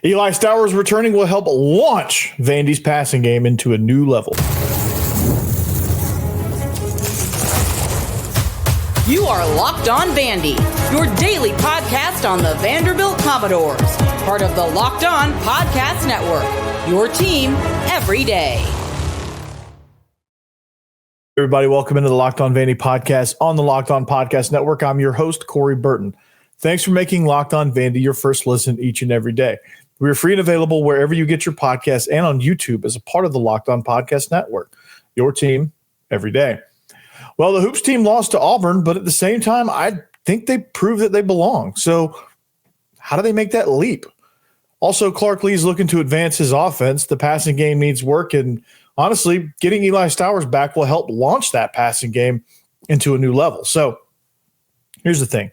Eli Stowers returning will help launch Vandy's passing game into a new level. You are Locked On Vandy, your daily podcast on the Vanderbilt Commodores. Part of the Locked On Podcast Network, your team every day. Everybody, welcome into the Locked On Vandy podcast on the Locked On Podcast Network. I'm your host, Corey Burton. Thanks for making Locked On Vandy your first listen each and every day. We are free and available wherever you get your podcasts and on YouTube as a part of the Locked On Podcast Network, your team every day. Well, the Hoops team lost to Auburn, but at the same time, I think they proved that they belong. So how do they make that leap? Also, Clark Lee's looking to advance his offense. The passing game needs work, and honestly, getting Eli Stowers back will help launch that passing game into a new level. So here's the thing.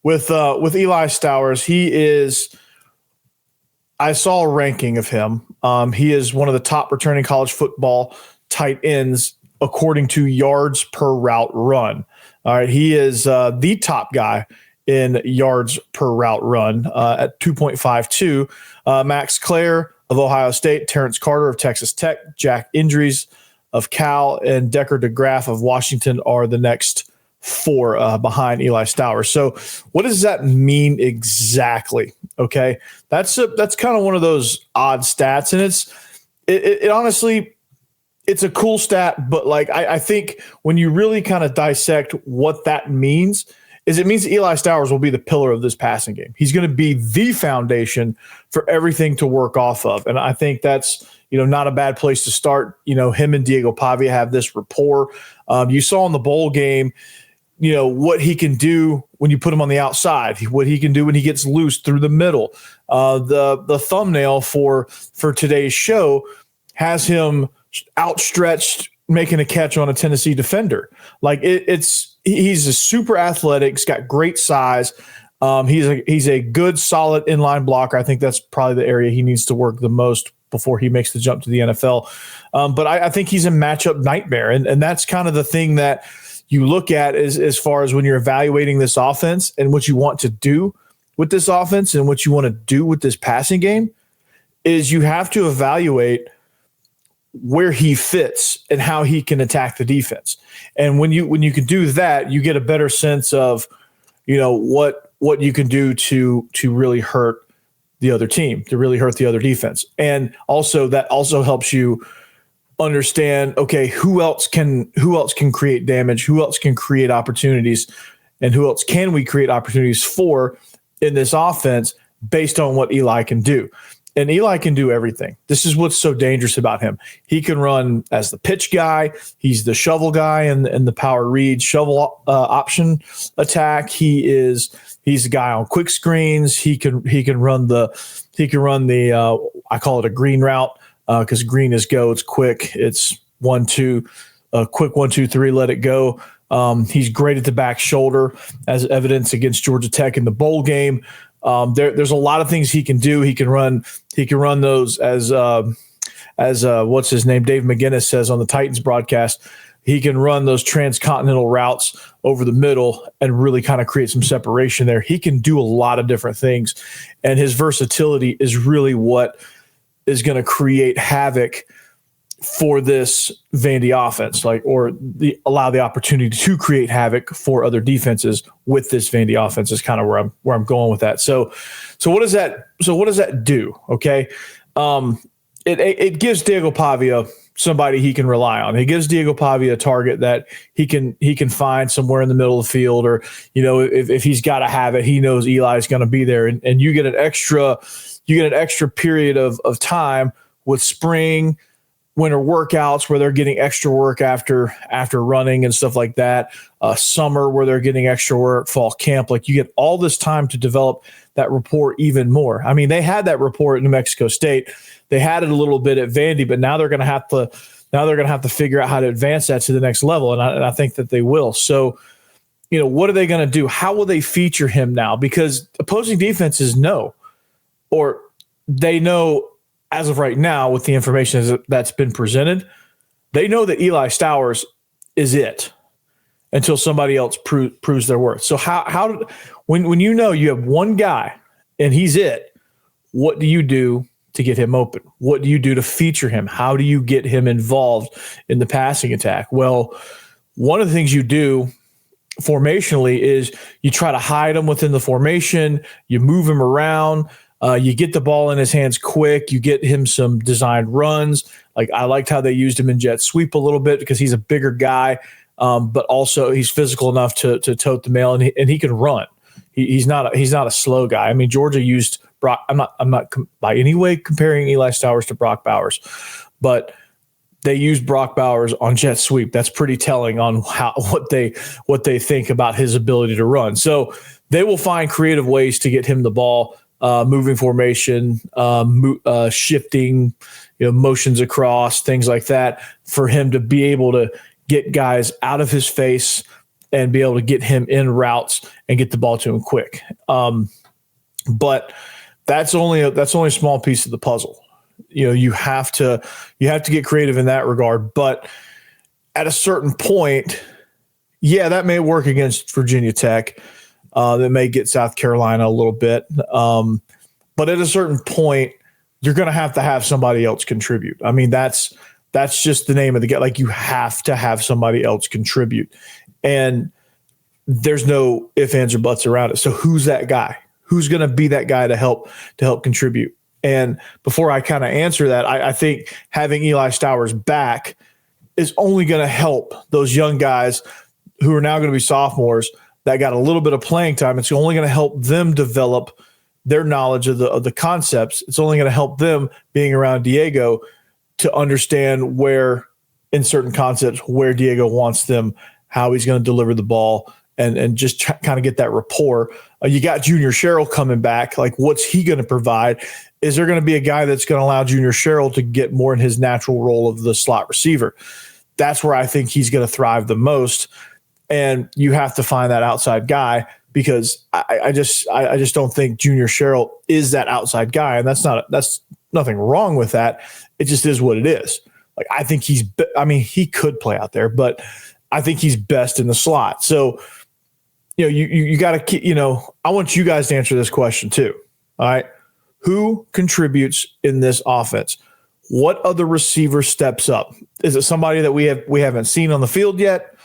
With Eli Stowers, I saw a ranking of him. He is one of the top returning college football tight ends according to yards per route run. All right, he is the top guy in yards per route run at 2.52. Max Clare of Ohio State, Terrence Carter of Texas Tech, Jack Indries of Cal, and Decker DeGraff of Washington are the next four behind Eli Stowers. So what does that mean exactly? Okay, that's kind of one of those odd stats, and it honestly, it's a cool stat, but like I think when you really kind of dissect what that means, is it means that Eli Stowers will be the pillar of this passing game. He's going to be the foundation for everything to work off of, and I think that's not a bad place to start. Him and Diego Pavia have this rapport. You saw in the bowl game, what he can do when you put him on the outside, what he can do when he gets loose through the middle. The thumbnail for today's show has him outstretched, making a catch on a Tennessee defender. Like he's a super athletic. He's got great size. He's a good, solid inline blocker. I think that's probably the area he needs to work the most before he makes the jump to the NFL. But I think he's a matchup nightmare. And that's kind of the thing that you look at as far as when you're evaluating this offense and what you want to do with this offense and what you want to do with this passing game is you have to evaluate where he fits and how he can attack the defense. And when you can do that, you get a better sense of, what you can do to really hurt the other team, to really hurt the other defense. And also that also helps you understand, okay, who else can create damage, who else can create opportunities, and who else can we create opportunities for in this offense based on what Eli can do. And Eli can do everything. This is what's so dangerous about him. He can run as the pitch guy. He's the shovel guy and the power read shovel option attack. He's the guy on quick screens. He can run the I call it a green route because green is go. It's quick. It's 1-2, quick 1-2-3. Let it go. He's great at the back shoulder, as evidence against Georgia Tech in the bowl game. There's a lot of things he can do. He can run those as what's his name, Dave McGinnis says on the Titans broadcast. He can run those transcontinental routes over the middle and really kind of create some separation there. He can do a lot of different things, and his versatility is really what is going to create havoc for this Vandy offense, allow the opportunity to create havoc for other defenses with this Vandy offense is kind of where I'm going with that. So what does that do? Okay. It gives Diego Pavia somebody he can rely on. It gives Diego Pavia a target that he can find somewhere in the middle of the field, or, if he's got to have it, he knows Eli's going to be there, and you get an extra period of time with spring, winter workouts where they're getting extra work after running and stuff like that. Summer where they're getting extra work, fall camp. Like, you get all this time to develop that rapport even more. I mean, they had that rapport at New Mexico State. They had it a little bit at Vandy, but now they're going to have to figure out how to advance that to the next level. And I think that they will. So, what are they going to do? How will they feature him now? Because opposing defenses know, or they know, as of right now, with the information that's been presented, they know that Eli Stowers is it until somebody else proves their worth. So when you know you have one guy and he's it, what do you do to get him open? What do you do to feature him? How do you get him involved in the passing attack? Well, one of the things you do formationally is you try to hide him within the formation. You move him around. You get the ball in his hands quick. You get him some designed runs. Like I liked how they used him in jet sweep a little bit because he's a bigger guy, but also he's physical enough to tote the mail, and he can run. He's not a slow guy. I mean, Georgia used Brock. I'm not by any way comparing Eli Stowers to Brock Bowers, but they used Brock Bowers on jet sweep. That's pretty telling on what they think about his ability to run. So they will find creative ways to get him the ball, moving formation, shifting, motions across, things like that, for him to be able to get guys out of his face and be able to get him in routes and get the ball to him quick. But that's only a small piece of the puzzle. You have to get creative in that regard. But at a certain point, yeah, that may work against Virginia Tech. That may get South Carolina a little bit. But at a certain point, you're going to have somebody else contribute. I mean, that's just the name of the game. Like, you have to have somebody else contribute. And there's no ifs, ands, or buts around it. So who's that guy? Who's going to be that guy to help contribute? And before I kind of answer that, I think having Eli Stowers back is only going to help those young guys who are now going to be sophomores that got a little bit of playing time. It's only going to help them develop their knowledge of the concepts. It's only going to help them being around Diego to understand where, in certain concepts, where Diego wants them, how he's going to deliver the ball, and just kind of get that rapport. You got Junior Sherrill coming back. Like, what's he going to provide? Is there going to be a guy that's going to allow Junior Sherrill to get more in his natural role of the slot receiver? That's where I think he's going to thrive the most. And you have to find that outside guy, because I just don't think Junior Sherrill is that outside guy. And that's nothing wrong with that. It just is what it is. Like, I think he could play out there, but I think he's best in the slot. So, you got to keep, I want you guys to answer this question too. All right. Who contributes in this offense? What other receiver steps up? Is it somebody that we haven't seen on the field yet?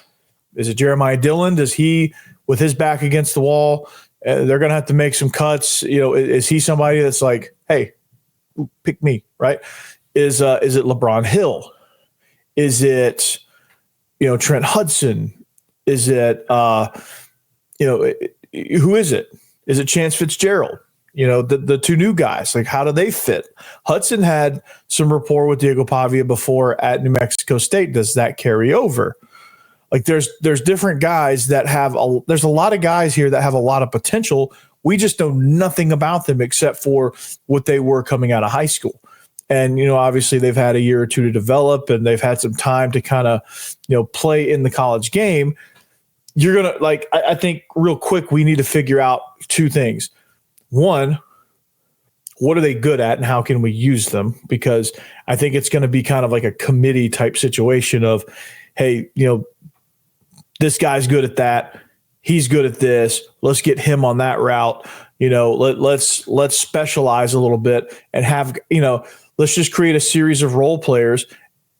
Is it Jeremiah Dillon? Does he, with his back against the wall, they're going to have to make some cuts? Is he somebody that's like, hey, pick me, right? Is it LeBron Hill? Is it, Trent Hudson? Is it, who is it? Is it Chance Fitzgerald? The two new guys, like, how do they fit? Hudson had some rapport with Diego Pavia before at New Mexico State. Does that carry over? Like, there's different guys that there's a lot of guys here that have a lot of potential. We just know nothing about them except for what they were coming out of high school. And, obviously they've had a year or two to develop, and they've had some time to kind of, play in the college game. You're going to, I think real quick, we need to figure out two things. One, what are they good at and how can we use them? Because I think it's going to be kind of like a committee type situation of, hey, this guy's good at that. He's good at this. Let's get him on that route. Let's specialize a little bit and have, let's just create a series of role players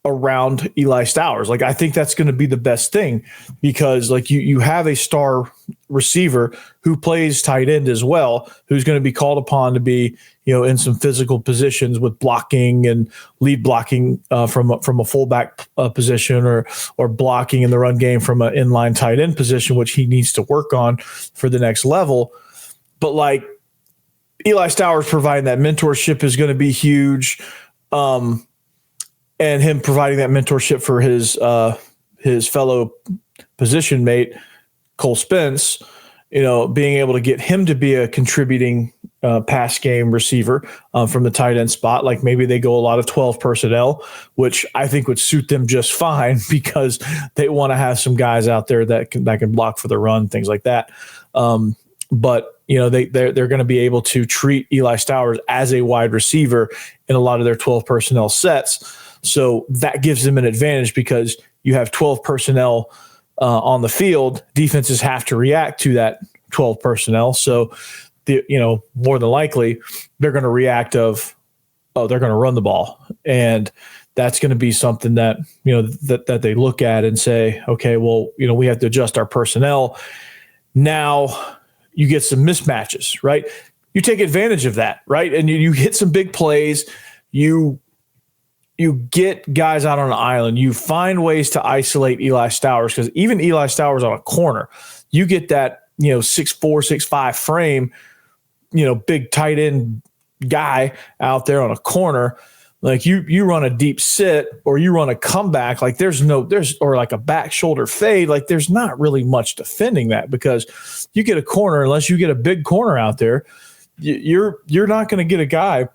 around Eli Stowers. Like, I think that's going to be the best thing, because like you have a star receiver who plays tight end as well, who's going to be called upon to be, in some physical positions with blocking and lead blocking from a fullback position, or blocking in the run game from an inline tight end position, which he needs to work on for the next level. But like, Eli Stowers providing that mentorship is going to be huge. And him providing that mentorship for his fellow position mate, Cole Spence, being able to get him to be a contributing pass game receiver from the tight end spot. Like, maybe they go a lot of 12 personnel, which I think would suit them just fine, because they want to have some guys out there that can block for the run, things like that. But they're going to be able to treat Eli Stowers as a wide receiver in a lot of their 12 personnel sets. So that gives them an advantage, because you have 12 personnel on the field. Defenses have to react to that 12 personnel. So more than likely they're going to react of, oh, they're going to run the ball. And that's going to be something that, that they look at and say, okay, well, we have to adjust our personnel. Now you get some mismatches, right? You take advantage of that, right? And you hit some big plays. You get guys out on an island. You find ways to isolate Eli Stowers, because even Eli Stowers on a corner, you get that, 6'4", 6'5" frame, big tight end guy out there on a corner. Like you run a deep sit or you run a comeback, like or like a back shoulder fade, like there's not really much defending that, because you get a corner, unless you get a big corner out there, you're not going to get a guy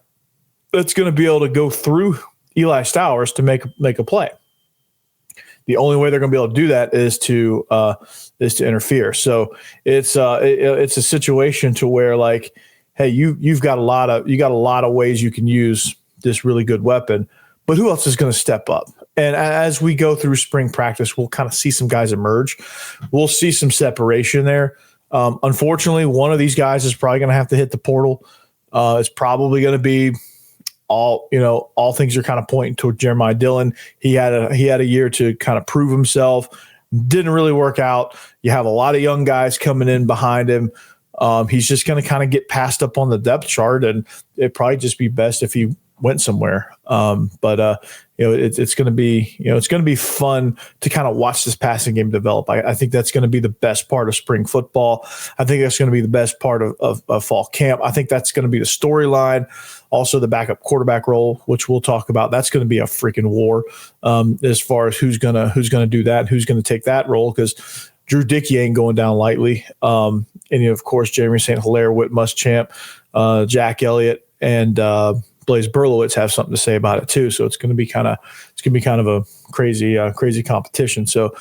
that's going to be able to go through Eli Stowers to make a play. The only way they're going to be able to do that is to interfere. So it's a situation to where, like, hey, you've got a lot of ways you can use this really good weapon, but who else is going to step up? And as we go through spring practice, we'll kind of see some guys emerge. We'll see some separation there. Unfortunately, one of these guys is probably going to have to hit the portal. It's probably going to be all things are kind of pointing toward Jeremiah Dillon. He had a year to kind of prove himself. Didn't really work out. You have a lot of young guys coming in behind him. He's just going to kind of get passed up on the depth chart, and it'd probably just be best if he went somewhere. It's going to be fun to kind of watch this passing game develop. I think that's going to be the best part of spring football. I think that's going to be the best part of fall camp. I think that's going to be the storyline. Also, the backup quarterback role, which we'll talk about, that's going to be a freaking war as far as who's going to do that, who's going to take that role, because Drew Dickey ain't going down lightly. And of course, Jeremy St. Hilaire, Whit Muschamp, Jack Elliott, and Blaze Berlowitz have something to say about it too. So it's going to be kind of a crazy competition. So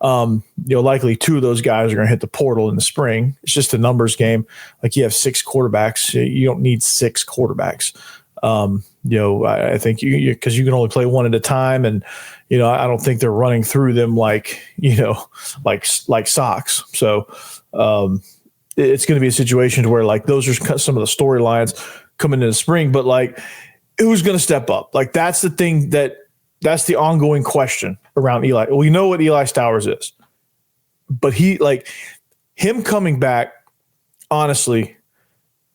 likely two of those guys are going to hit the portal in the spring. It's just a numbers game. Like, you have 6 quarterbacks. You don't need 6 quarterbacks. I think because you can only play one at a time, and I don't think they're running through them like socks. So it's going to be a situation where, like, those are some of the storylines coming into the spring. But, like, who's going to step up? Like, that's the thing that's the ongoing question around Eli. We know what Eli Stowers is, but him coming back, honestly,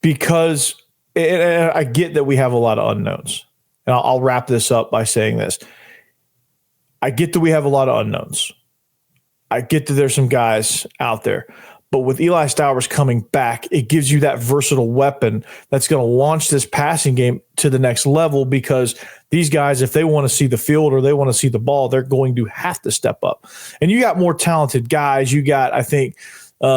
because and I get that we have a lot of unknowns, and I'll wrap this up by saying this. I get that we have a lot of unknowns. I get that there's some guys out there. But with Eli Stowers coming back, it gives you that versatile weapon that's going to launch this passing game to the next level, because these guys, if they want to see the field or they want to see the ball, they're going to have to step up. And you got more talented guys. You got, I think,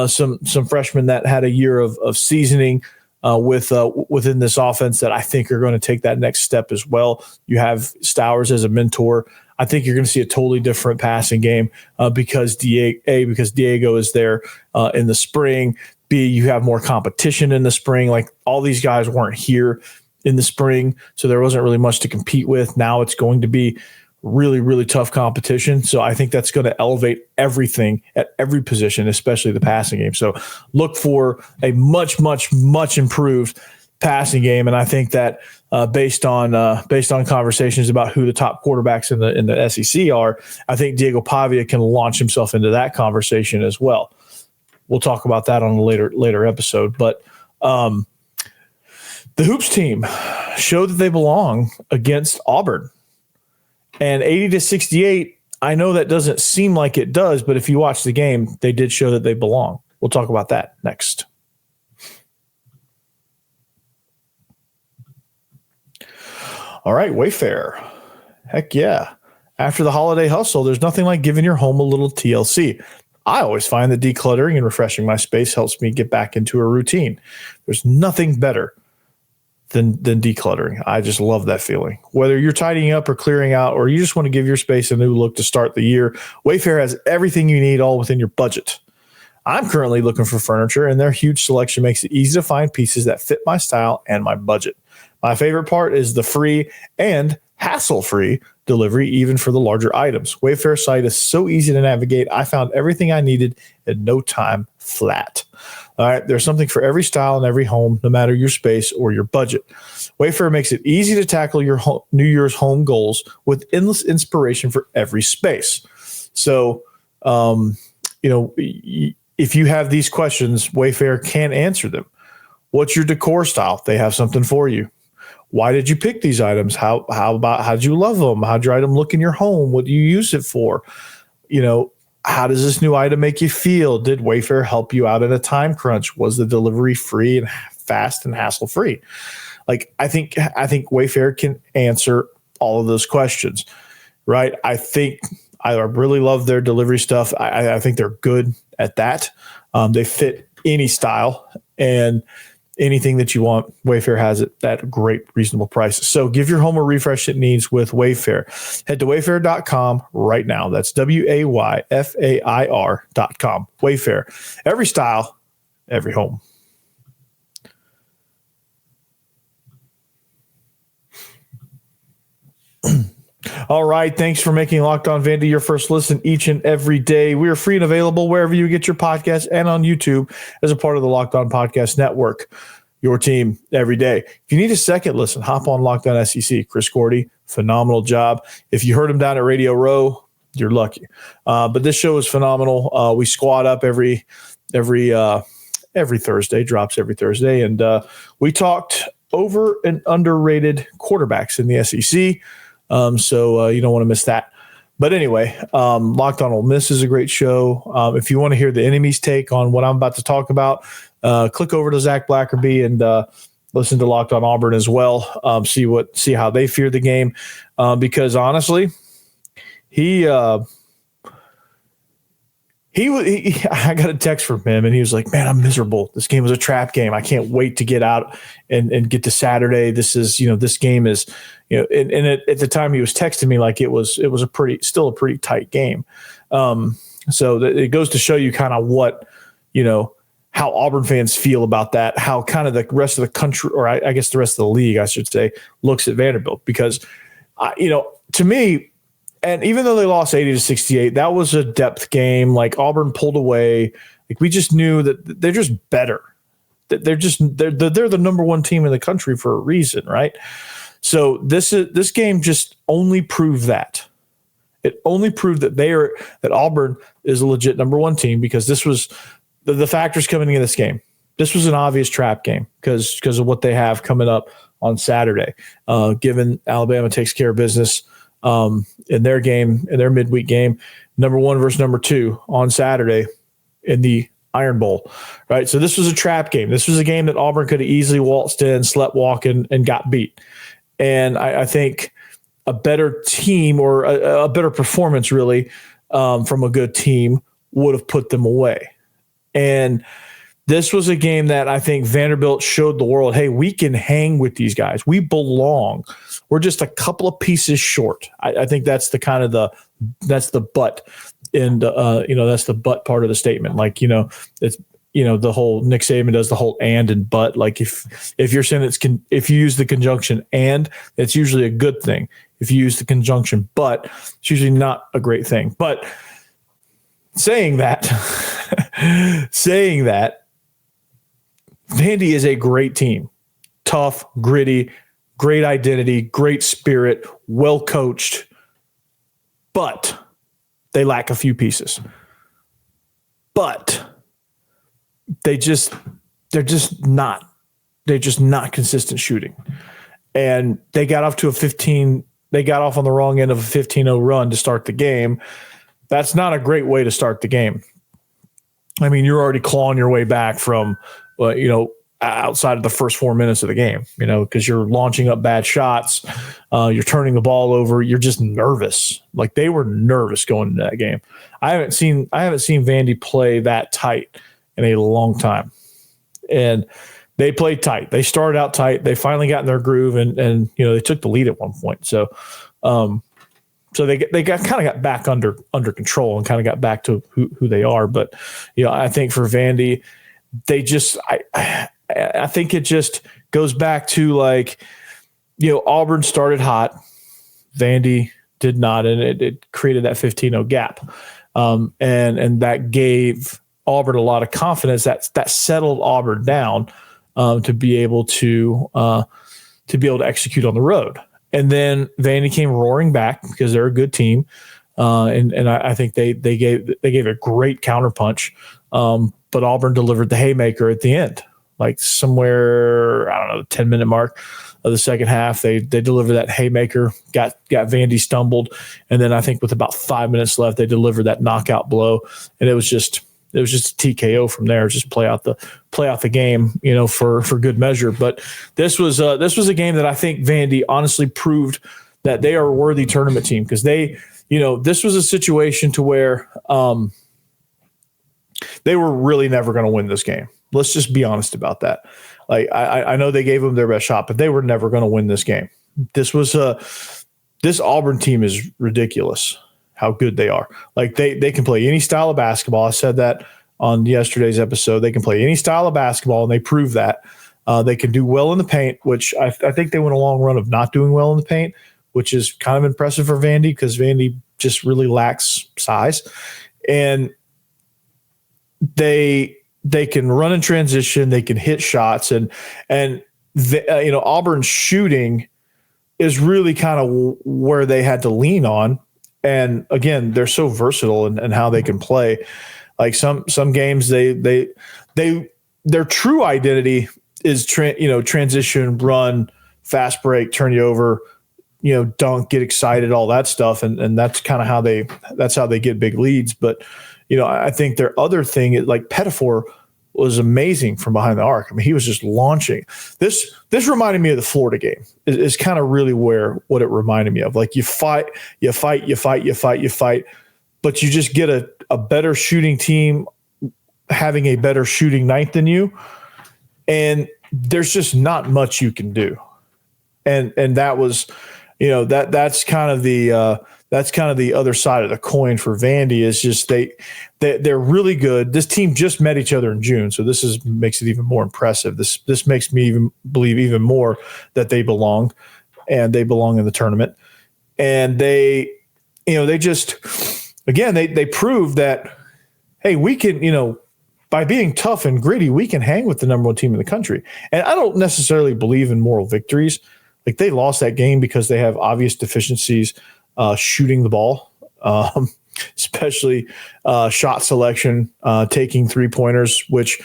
some freshmen that had a year of seasoning within this offense that I think are going to take that next step as well. You have Stowers as a mentor. I think you're going to see a totally different passing game because Diego is there in the spring. B, you have more competition in the spring. Like, all these guys weren't here in the spring, so there wasn't really much to compete with. Now it's going to be really, really tough competition. So I think that's going to elevate everything at every position, especially the passing game. So look for a much, much, much improved passing game. And I think that based on conversations about who the top quarterbacks in the SEC are, I think Diego Pavia can launch himself into that conversation as well. We'll talk about that on a later episode. But the Hoops team showed that they belong against Auburn. And 80-68, I know that doesn't seem like it does, but if you watch the game, they did show that they belong. We'll talk about that next. All right, WayFair. Heck yeah. After the holiday hustle, there's nothing like giving your home a little TLC. I always find that decluttering and refreshing my space helps me get back into a routine. There's nothing better than decluttering. I just love that feeling. Whether you're tidying up or clearing out, or you just want to give your space a new look to start the year, WayFair has everything you need, all within your budget. I'm currently looking for furniture, and their huge selection makes it easy to find pieces that fit my style and my budget. My favorite part is the free and hassle-free delivery, even for the larger items. WayFair site is so easy to navigate. I found everything I needed in no time flat. All right, there's something for every style and every home, no matter your space or your budget. WayFair makes it easy to tackle your New Year's home goals with endless inspiration for every space. So, if you have these questions, WayFair can answer them. What's your decor style? They have something for you. Why did you pick these items? How did you love them? How'd your item look in your home? What do you use it for? How does this new item make you feel? Did WayFair help you out in a time crunch? Was the delivery free and fast and hassle-free? Like, I think WayFair can answer all of those questions, right? I really love their delivery stuff. I think they're good at that. They fit any style and anything that you want. WayFair has it at a great, reasonable price. So give your home a refresh it needs with WayFair. Head to wayfair.com right now. That's WayFair.com. WayFair. Every style, every home. All right. Thanks for making Locked On Vandy your first listen each and every day. We are free and available wherever you get your podcasts and on YouTube as a part of the Locked On Podcast Network. Your team every day. If you need a second listen, hop on Locked On SEC. Chris Gordy, phenomenal job. If you heard him down at Radio Row, you're lucky. But this show is phenomenal. We squad up every Thursday, drops every Thursday, and we talked over and underrated quarterbacks in the SEC. So you don't want to miss that. But anyway, Locked On Ole Miss is a great show. If you want to hear the enemy's take on what I'm about to talk about, click over to Zach Blackerby and listen to Locked On Auburn as well. See how they fear the game, because honestly, I got a text from him and he was like, "Man, I'm miserable. This game was a trap game. I can't wait to get out and get to Saturday. This game is, and at the time he was texting me like it was still a pretty tight game. So it goes to show you kind of what, how Auburn fans feel about that, how kind of the rest of the country, or I guess the rest of the league, I should say, looks at Vanderbilt, because, to me, and even though they lost 80-68, that was a depth game. Like, Auburn pulled away. Like, we just knew that they're just better. They're the number one team in the country for a reason, right? So this game just only proved that. It only proved that Auburn is a legit number one team, because this was the factors coming into this game. This was an obvious trap game because of what they have coming up on Saturday. Given Alabama takes care of business in their midweek game, number one versus number two on Saturday in the Iron Bowl, right? So this was a trap game. This was a game that Auburn could have easily waltzed in, slept walk, and got beat. And I think a better team, or a better performance really, from a good team would have put them away. And this was a game that I think Vanderbilt showed the world, hey, we can hang with these guys. We belong. We're just a couple of pieces short. I think that's that's the but. And, that's the but part of the statement. Like, it's, the whole Nick Saban does the whole and but. Like, if you're saying if you use the conjunction and, it's usually a good thing. If you use the conjunction but, it's usually not a great thing. But saying that, Vandy is a great team. Tough, gritty, great identity, great spirit, well coached, but they lack a few pieces. But they're just not consistent shooting. And they got off on the wrong end of a 15-0 run to start the game. That's not a great way to start the game. I mean, you're already clawing your way back from, outside of the first 4 minutes of the game, because you're launching up bad shots. You're turning the ball over. You're just nervous. Like, they were nervous going into that game. I haven't seen Vandy play that tight in a long time. And they played tight. They started out tight. They finally got in their groove and they took the lead at one point. So, so they got back under control and kind of got back to who they are. But, I think for Vandy, they just, I think it just goes back to, like, Auburn started hot. Vandy did not, and it created that 15-0 gap. And that gave Auburn a lot of confidence. That settled Auburn down to be able to execute on the road. And then Vandy came roaring back because they're a good team, and I think they gave a great counterpunch. But Auburn delivered the haymaker at the end, like somewhere, I don't know, the 10-minute mark of the second half. They delivered that haymaker, got Vandy stumbled, and then I think with about 5 minutes left, they delivered that knockout blow, and it was just a TKO from there. Just play out the game, for good measure. But this was a game that I think Vandy honestly proved that they are a worthy tournament team, because this was a situation to where they were really never going to win this game. Let's just be honest about that. Like I know they gave them their best shot, but they were never going to win this game. This Auburn team is ridiculous how good they are. Like they can play any style of basketball. I said that on yesterday's episode. They can play any style of basketball, and they prove that. They can do well in the paint, which I think they went a long run of not doing well in the paint, which is kind of impressive for Vandy, because Vandy just really lacks size. And they can run in transition, they can hit shots, and Auburn's shooting is really kind of where they had to lean on. And again, they're so versatile in how they can play. Like some games, their true identity is transition, run, fast break, turn you over, dunk, get excited, all that stuff, and that's kind of how they get big leads. But I think their other thing is, like, Pettifor was amazing from behind the arc. I mean, he was just launching. This reminded me of the Florida game. Is kind of really what it reminded me of. Like, you fight, but you just get a better shooting team having a better shooting night than you, and there's just not much you can do. And that was, that's kind of the other side of the coin for Vandy, is just they're really good. This team just met each other in June, so this makes it even more impressive. This makes me even believe even more that they belong, and they belong in the tournament. And they just, again, they prove that, hey, we can, by being tough and gritty, we can hang with the number one team in the country. And I don't necessarily believe in moral victories. Like, they lost that game because they have obvious deficiencies shooting the ball, especially shot selection, taking three-pointers, which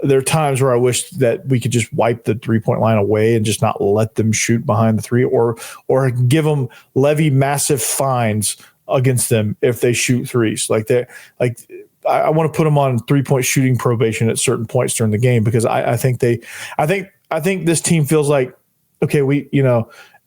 there are times where I wish that we could just wipe the three-point line away and just not let them shoot behind the three, or levy massive fines against them if they shoot threes. I want to put them on three-point shooting probation at certain points during the game, because I think this team feels like, okay,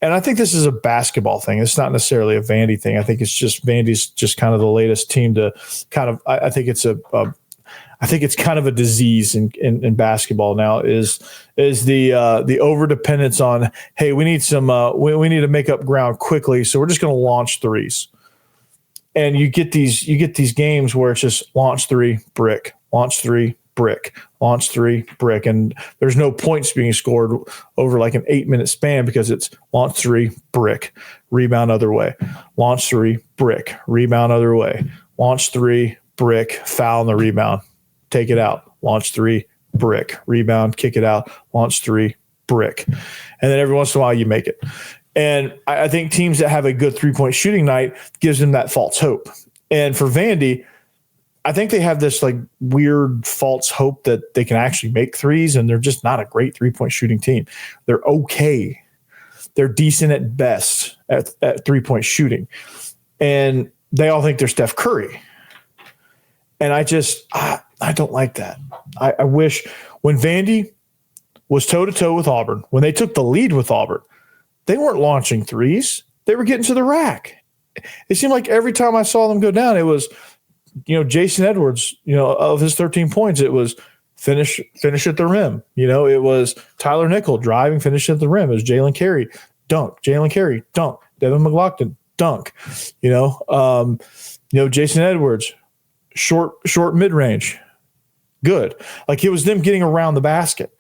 and I think this is a basketball thing. It's not necessarily a Vandy thing. I think it's just Vandy's just kind of the latest team to kind of. I think it's kind of a disease in basketball now. Is the over dependence on, hey, we need we need to make up ground quickly, so we're just going to launch threes. And you get these games where it's just launch three, brick, launch three, brick, launch three, brick, and there's no points being scored over like an 8-minute span, because it's launch three, brick, rebound other way, launch three, brick, rebound other way, launch three, brick, foul on the rebound, take it out, launch three, brick, rebound, kick it out, launch three, brick, and then every once in a while you make it. And I think teams that have a good three-point shooting night gives them that false hope. And for Vandy, I think they have this like weird false hope that they can actually make threes, and they're just not a great three-point shooting team. They're okay. They're decent at best at three-point shooting. And they all think they're Steph Curry. And I don't like that. I wish when Vandy was toe-to-toe with Auburn, when they took the lead with Auburn, they weren't launching threes. They were getting to the rack. It seemed like every time I saw them go down, it was, Jason Edwards, of his 13 points, it was finish at the rim. It was Tyler Nickel driving, finish at the rim. It was Jalen Carey, dunk. Jalen Carey, dunk. Devin McLaughlin, dunk. Jason Edwards, short mid-range, good. Like, it was them getting around the basket.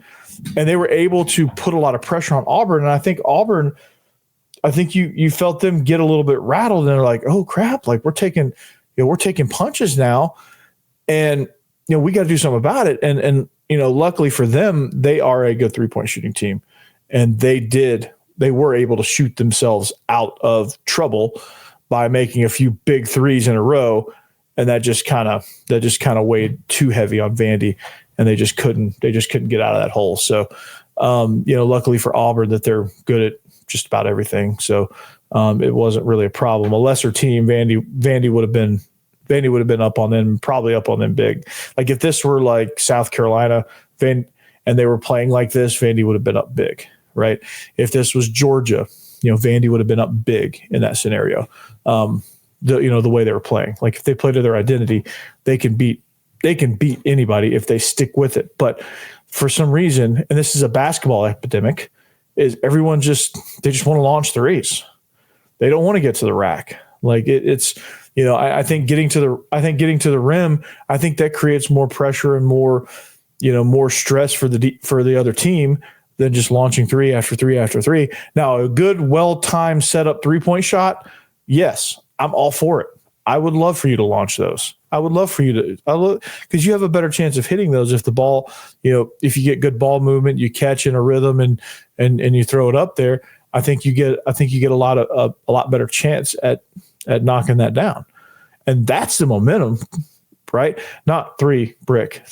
And they were able to put a lot of pressure on Auburn. And I think Auburn, you felt them get a little bit rattled, and they're like, oh crap, like we're taking punches now, and we got to do something about it. And luckily for them, they are a good 3-point shooting team, and they were able to shoot themselves out of trouble by making a few big threes in a row, and that just kind of weighed too heavy on Vandy, and they just couldn't get out of that hole. So, luckily for Auburn, that they're good at just about everything. So it wasn't really a problem. A lesser team, Vandy would have been up on them, probably up on them big. Like if this were like South Carolina, and they were playing like this, Vandy would have been up big, right? If this was Georgia, Vandy would have been up big in that scenario. The way they were playing, like if they play to their identity, they can beat anybody if they stick with it. But for some reason, and this is a basketball epidemic, is everyone they just want to launch threes. They don't want to get to the rack. Like it's I think getting to the rim, I think that creates more pressure and more stress for the other team than just launching three after three after three. Now, a good, well-timed setup 3-point shot, yes, I'm all for it. I would love for you to launch those. I would love for you to, because you have a better chance of hitting those if the ball, if you get good ball movement, you catch in a rhythm and you throw it up there. I think you get a lot better chance at knocking that down, and that's the momentum, right? Not three brick,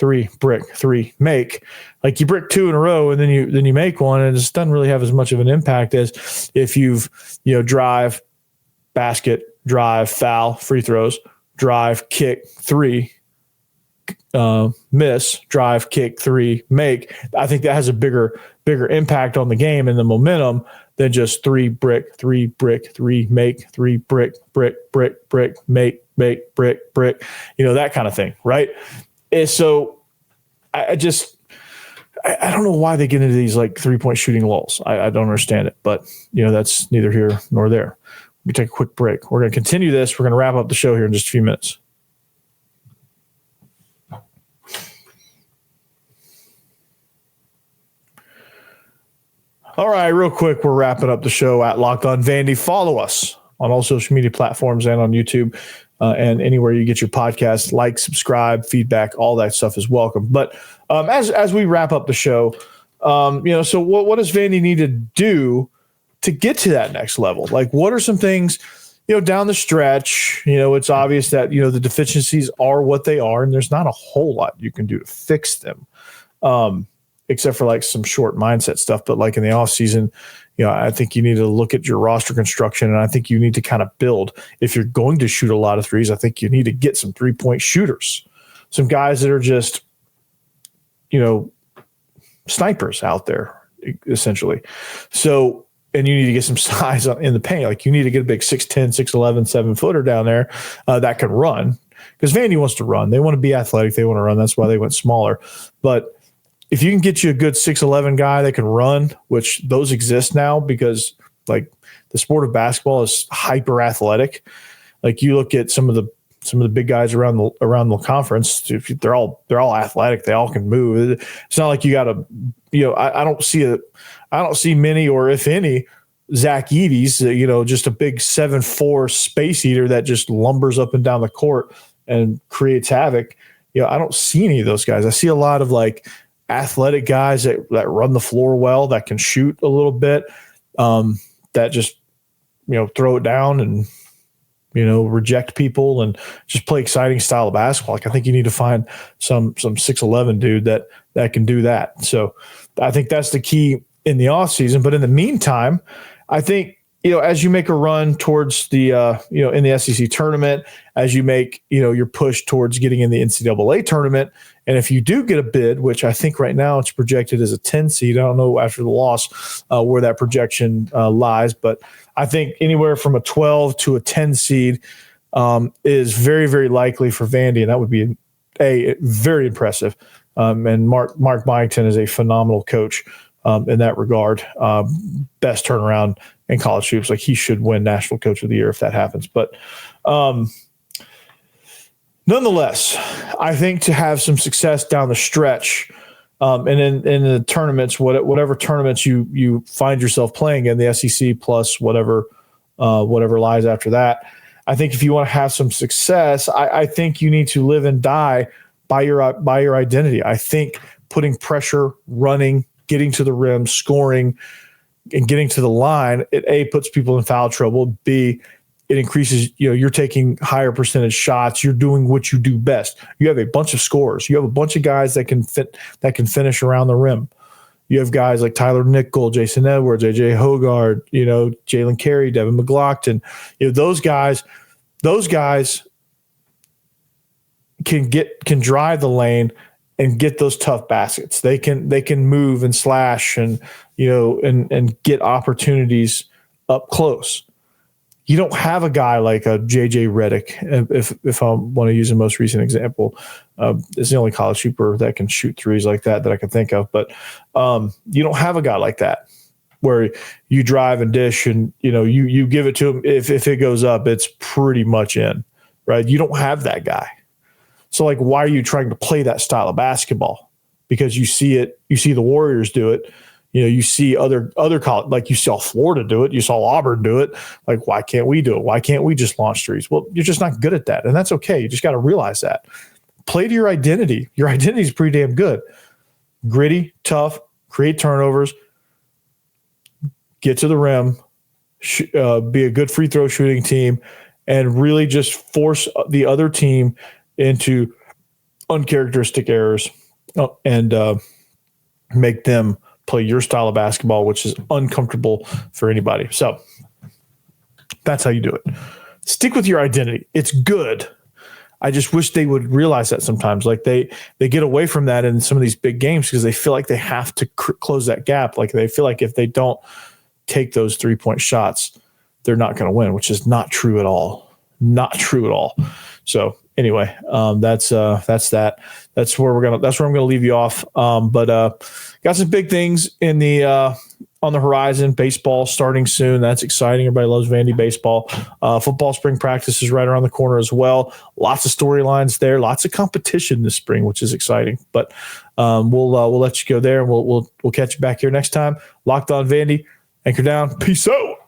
make. Like you brick 2 in a row and then you make one, and it just doesn't really have as much of an impact as if you've drive, basket, drive, foul, free throws, drive, kick, 3, miss, drive, kick, 3, make. I think that has a bigger impact on the game and the momentum than just 3 brick, 3 make, 3 brick, make, brick, that kind of thing, right? And so I don't know why they get into these like 3-point shooting lulls. I don't understand it, but that's neither here nor there. We take a quick break. We're going to continue this. We're going to wrap up the show here in just a few minutes. All right, real quick, we're wrapping up the show at Locked On Vandy. Follow us on all social media platforms and on YouTube and anywhere you get your podcasts. Like, subscribe, feedback, all that stuff is welcome. But as we wrap up the show, so what does Vandy need to do to get to that next level? Like, what are some things, down the stretch? It's obvious that, the deficiencies are what they are, and there's not a whole lot you can do to fix them, except for like some short mindset stuff. But like in the off season, I think you need to look at your roster construction, and I think you need to kind of build. If you're going to shoot a lot of threes, I think you need to get some 3-point shooters, some guys that are just, snipers out there, essentially. So, and you need to get some size in the paint. Like you need to get a big 6'10", 6'11", 7-footer down there that can run, because Vandy wants to run. They want to be athletic. They want to run. That's why they went smaller. But if you can get you a good 6'11" guy that can run, which those exist now because like the sport of basketball is hyper athletic. Like you look at some of the big guys around the conference, they're all athletic. They all can move. It's not like you got to, I don't see many, or if any, Zach Edey's, just a big 7'4" space eater that just lumbers up and down the court and creates havoc. I don't see any of those guys. I see a lot of like athletic guys that run the floor well, that can shoot a little bit, that just, throw it down and, reject people and just play exciting style of basketball. Like I think you need to find some 6'11" dude that can do that. So I think that's the key in the off season. But in the meantime, I think, as you make a run towards the, in the SEC tournament, as you make, your push towards getting in the NCAA tournament, and if you do get a bid, which I think right now it's projected as a 10 seed, I don't know after the loss where that projection lies, but I think anywhere from a 12 to a 10 seed is very, very likely for Vandy, and that would be very impressive. And Mark Byington is a phenomenal coach in that regard. Best turnaround in college hoops. Like he should win National Coach of the Year if that happens. But nonetheless, I think to have some success down the stretch, And in the tournaments, whatever tournaments you find yourself playing in, the SEC plus whatever lies after that, I think if you want to have some success, I think you need to live and die by your identity. I think putting pressure, running, getting to the rim, scoring, and getting to the line, it A, puts people in foul trouble. B, it increases, you're taking higher percentage shots. You're doing what you do best. You have a bunch of scorers. You have a bunch of guys that can finish around the rim. You have guys like Tyler Nickel, Jason Edwards, AJ Hogard, Jalen Carey, Devin McLaughlin. Those guys can drive the lane and get those tough baskets. They can move and slash and get opportunities up close. You don't have a guy like a JJ Redick, if I want to use the most recent example. It's the only college shooter that can shoot threes like that I can think of. But you don't have a guy like that where you drive and dish and you give it to him. If it goes up, it's pretty much in, right? You don't have that guy. So why are you trying to play that style of basketball? Because you see the Warriors do it. You see other college, you saw Florida do it. You saw Auburn do it. Why can't we do it? Why can't we just launch threes? Well, you're just not good at that. And that's okay. You just got to realize that. Play to your identity. Your identity is pretty damn good. Gritty, tough, create turnovers, get to the rim, be a good free throw shooting team, and really just force the other team into uncharacteristic errors and make them play your style of basketball, which is uncomfortable for anybody. So that's how you do it. Stick with your identity. It's good. I just wish they would realize that sometimes. They get away from that in some of these big games because they feel like they have to close that gap. They feel like if they don't take those 3-point shots, they're not going to win, which is not true at all. Not true at all. So anyway, that's that. That's where I'm gonna leave you off. But got some big things in the on the horizon. Baseball starting soon. That's exciting. Everybody loves Vandy baseball. Football spring practice is right around the corner as well. Lots of storylines there. Lots of competition this spring, which is exciting. But we'll let you go there, and we'll catch you back here next time. Locked on Vandy. Anchor down. Peace out.